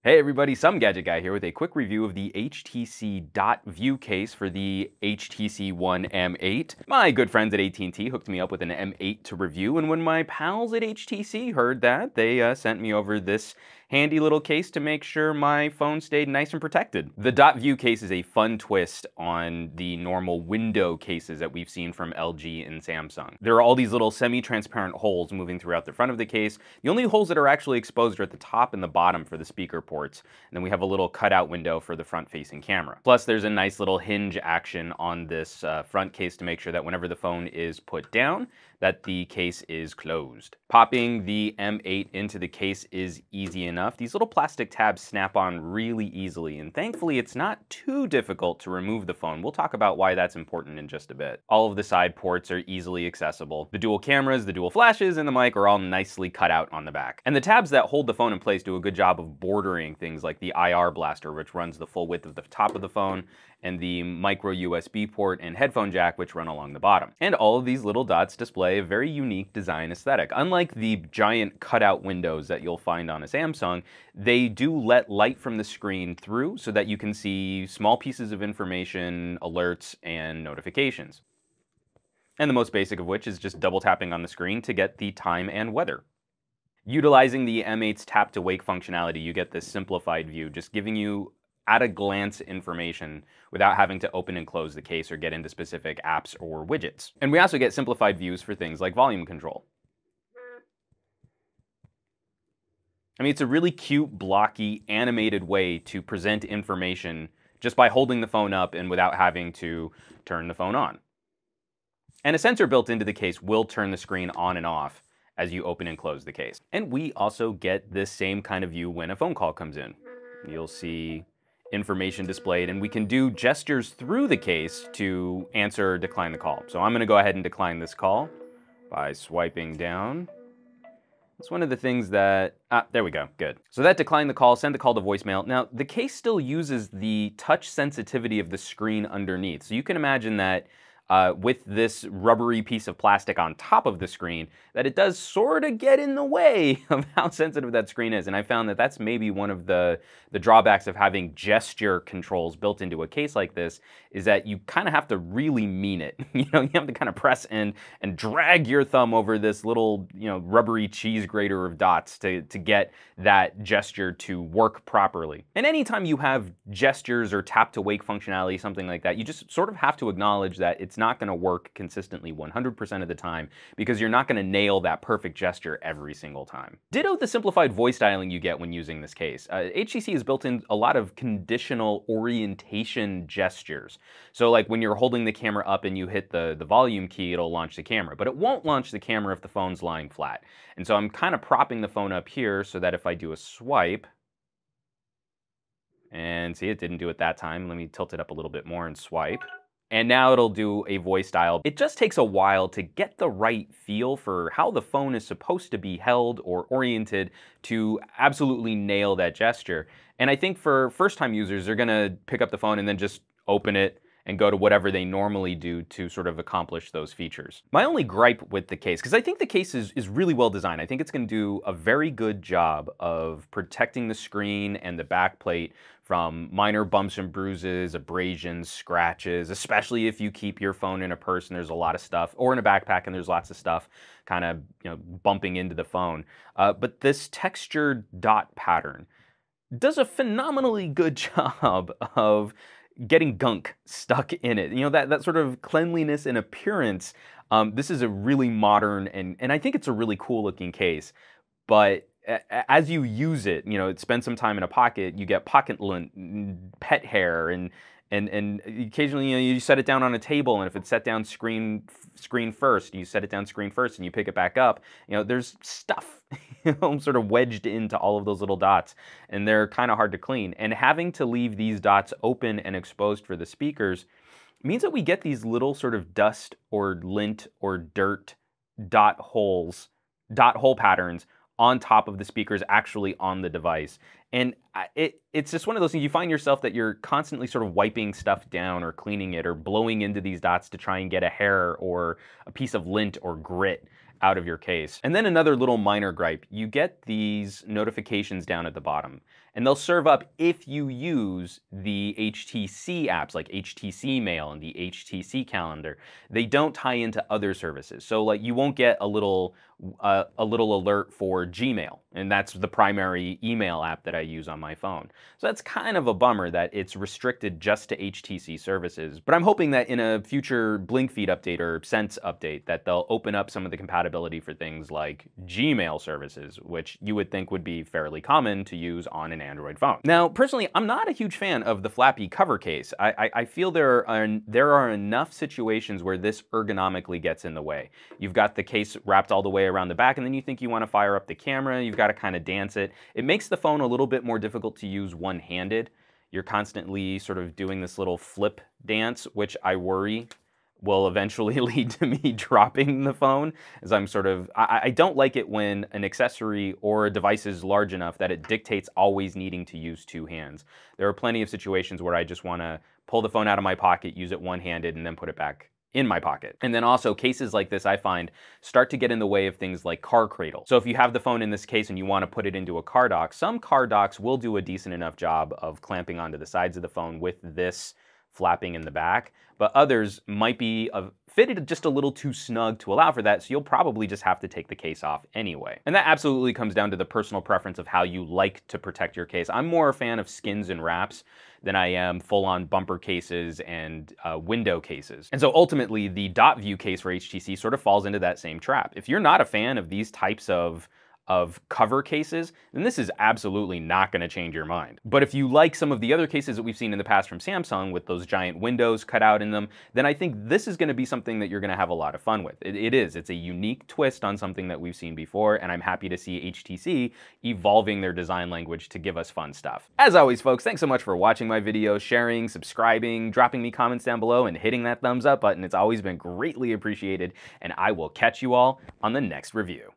Hey everybody, Some Gadget Guy here with a quick review of the HTC Dot View case for the HTC One M8. My good friends at AT&T hooked me up with an M8 to review, and when my pals at HTC heard that, they sent me over this handy little case to make sure my phone stayed nice and protected. The Dot View case is a fun twist on the normal window cases that we've seen from LG and Samsung. There are all these little semi-transparent holes moving throughout the front of the case. The only holes that are actually exposed are at the top and the bottom for the speaker ports. And then we have a little cutout window for the front-facing camera. Plus, there's a nice little hinge action on this front case to make sure that whenever the phone is put down, that the case is closed. Popping the M8 into the case is easy enough. These little plastic tabs snap on really easily, and thankfully it's not too difficult to remove the phone. We'll talk about why that's important in just a bit. All of the side ports are easily accessible. The dual cameras, the dual flashes, and the mic are all nicely cut out on the back. And the tabs that hold the phone in place do a good job of bordering things like the IR blaster, which runs the full width of the top of the phone, and the micro USB port and headphone jack, which run along the bottom. And all of these little dots display a very unique design aesthetic. Unlike the giant cutout windows that you'll find on a Samsung, they do let light from the screen through so that you can see small pieces of information, alerts, and notifications. And the most basic of which is just double tapping on the screen to get the time and weather. Utilizing the M8's tap to wake functionality, you get this simplified view, just giving you at-a-glance information without having to open and close the case or get into specific apps or widgets. And we also get simplified views for things like volume control. I mean, it's a really cute, blocky, animated way to present information just by holding the phone up and without having to turn the phone on. And a sensor built into the case will turn the screen on and off as you open and close the case. And we also get this same kind of view when a phone call comes in. You'll see information displayed, and we can do gestures through the case to answer or decline the call. So I'm going to go ahead and decline this call by swiping down. It's one of the things that, there we go, good. So that declined the call, sent the call to voicemail. Now, the case still uses the touch sensitivity of the screen underneath. So you can imagine that with this rubbery piece of plastic on top of the screen, that it does sort of get in the way of how sensitive that screen is. And I found that that's maybe one of the drawbacks of having gesture controls built into a case like this, is that you kind of have to really mean it. You have to kind of press and drag your thumb over this little, rubbery cheese grater of dots to get that gesture to work properly. And anytime you have gestures or tap to wake functionality, something like that, you just sort of have to acknowledge that it's not going to work consistently 100% of the time, because you're not going to nail that perfect gesture every single time. Ditto the simplified voice dialing you get when using this case. HTC has built in a lot of conditional orientation gestures. So like when you're holding the camera up and you hit the volume key, it'll launch the camera, but it won't launch the camera if the phone's lying flat. And so I'm kind of propping the phone up here so that if I do a swipe, and see, it didn't do it that time. Let me tilt it up a little bit more and swipe. And now it'll do a voice dial. It just takes a while to get the right feel for how the phone is supposed to be held or oriented to absolutely nail that gesture. And I think for first-time users, they're gonna pick up the phone and then just open it and go to whatever they normally do to sort of accomplish those features. My only gripe with the case, because I think the case is really well designed. I think it's gonna do a very good job of protecting the screen and the back plate from minor bumps and bruises, abrasions, scratches, especially if you keep your phone in a purse and there's a lot of stuff, or in a backpack and there's lots of stuff kind of bumping into the phone. But this textured dot pattern does a phenomenally good job of getting gunk stuck in it. That sort of cleanliness and appearance. This is a really modern and I think it's a really cool looking case, but as you use it, spend some time in a pocket, you get pocket lint, pet hair, and occasionally, you set it down on a table, and if it's set down screen first, you set it down screen first, and you pick it back up, there's stuff, sort of wedged into all of those little dots, and they're kind of hard to clean. And having to leave these dots open and exposed for the speakers means that we get these little sort of dust or lint or dirt dot hole patterns on top of the speakers actually on the device. And it's just one of those things, you find yourself that you're constantly sort of wiping stuff down or cleaning it or blowing into these dots to try and get a hair or a piece of lint or grit out of your case. And then another little minor gripe, you get these notifications down at the bottom, and they'll serve up if you use the HTC apps like HTC Mail and the HTC Calendar. They don't tie into other services. So like you won't get a little alert for Gmail, and that's the primary email app that I use on my phone. So that's kind of a bummer that it's restricted just to HTC services, but I'm hoping that in a future Blink Feed update or Sense update that they'll open up some of the compatibility for things like Gmail services, which you would think would be fairly common to use on an Android phone. Now, personally, I'm not a huge fan of the flappy cover case. I feel there are enough situations where this ergonomically gets in the way. You've got the case wrapped all the way around the back, and then you think you want to fire up the camera, you've got to kind of dance it. It makes the phone a little bit more difficult to use one-handed. You're constantly sort of doing this little flip dance, which I worry will eventually lead to me dropping the phone, as I'm sort of, I don't like it when an accessory or a device is large enough that it dictates always needing to use two hands. There are plenty of situations where I just want to pull the phone out of my pocket, use it one-handed, and then put it back in my pocket. And then also cases like this, I find, start to get in the way of things like car cradle. So if you have the phone in this case and you want to put it into a car dock, some car docks will do a decent enough job of clamping onto the sides of the phone with this flapping in the back, but others might be fitted just a little too snug to allow for that, so you'll probably just have to take the case off anyway. And that absolutely comes down to the personal preference of how you like to protect your case. I'm more a fan of skins and wraps than I am full-on bumper cases and window cases. And so ultimately, the dot view case for HTC sort of falls into that same trap. If you're not a fan of these types of cover cases, then this is absolutely not going to change your mind. But if you like some of the other cases that we've seen in the past from Samsung with those giant windows cut out in them, then I think this is going to be something that you're going to have a lot of fun with. It's a unique twist on something that we've seen before, and I'm happy to see HTC evolving their design language to give us fun stuff. As always, folks, thanks so much for watching my video, sharing, subscribing, dropping me comments down below, and hitting that thumbs up button. It's always been greatly appreciated, and I will catch you all on the next review.